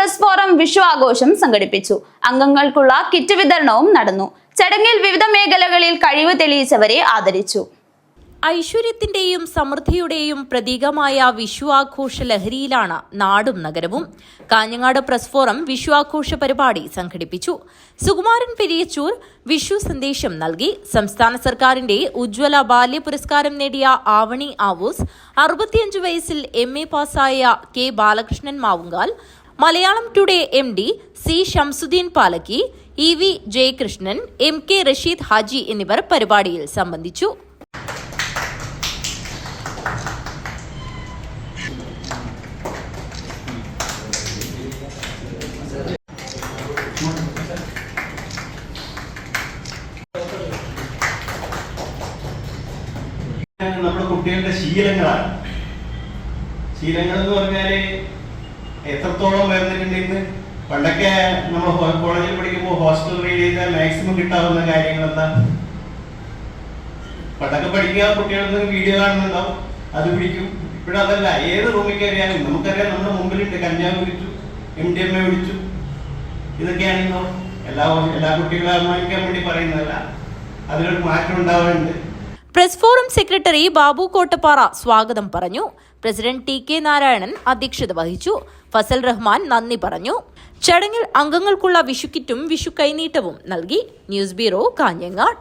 Press forum Vishu ആഘോഷം സംഘടിപ്പിച്ചു. അംഗങ്ങൾക്കുള്ള kit വിതരണവും നടന്നു. ചടങ്ങിൽ വിവിധ മേഖലകളിൽ കഴിവ് തെളിയിച്ചവരെ ആദരിച്ചു. ഐശ്വര്യത്തിന്റെയും സമൃദ്ധിയുടെയും പ്രതീകമായ വിഷു ആഘോഷ ലഹരിയിലാണ് നാടും നഗരവും. കാഞ്ഞങ്ങാട് പ്രസ് ഫോറം വിഷു ആഘോഷ പരിപാടി സംഘടിപ്പിച്ചു. സുകുമാരൻ പെരിയച്ചൂർ വിഷു സന്ദേശം നൽകി. സംസ്ഥാന സർക്കാരിന്റെ ഉജ്ജ്വല ബാല്യ പുരസ്കാരം നേടിയ ആവണി ആവൂസ്, 65 വയസ്സിൽ MA പാസ്സായ K Balakrishnan Mavungal, Malayalam today MD C Shamsuddin Palakki, EV Jayakrishnan, MK Rasheed Haji എന്നിവർ പരിപാടിയിൽ സംബന്ധിച്ചു. നമ്മുടെ കുട്ടികളുടെ ശീലങ്ങളാണ്. ശീലങ്ങൾ എന്ന് പറഞ്ഞാല് എത്രത്തോളം വരുന്നിട്ടുണ്ട്. ഇന്ന് പണ്ടൊക്കെ നമ്മൾ കോളേജിൽ പഠിക്കുമ്പോൾ ഹോസ്റ്റൽ റീഡ് ചെയ്താൽ മാക്സിമം കിട്ടാവുന്ന കാര്യങ്ങൾ എന്താ? പണ്ടൊക്കെ പഠിക്കുക, കുട്ടികൾ വീഡിയോ കാണുന്നുണ്ടാവും, അത് പിടിക്കും. ഇപ്പോഴതല്ല, ഏത് റൂമിൽ കയറിയാലും നമുക്കറിയാം നമ്മുടെ മുമ്പിലുണ്ട് കഞ്ചാവ് പിടിച്ചു, MDMA പിടിച്ചു. ഇതൊക്കെയാണെന്നോ എല്ലാ കുട്ടികളെ അഭിമാനിക്കാൻ വേണ്ടി പറയുന്നതല്ല, അതിലൊരു മാറ്റം ഉണ്ടാവുന്നുണ്ട്. Press forum secretary Babu Kottappara സ്വാഗതം പറഞ്ഞു. പ്രസിഡന്റ് TK നാരായണൻ അധ്യക്ഷത വഹിച്ചു. ഫസൽ റഹ്മാൻ നന്ദി പറഞ്ഞു. ചടങ്ങിൽ അംഗങ്ങൾക്കുള്ള വിഷു കിറ്റും വിഷു കൈനീട്ടവും നൽകി. News bureau, Kanhangad.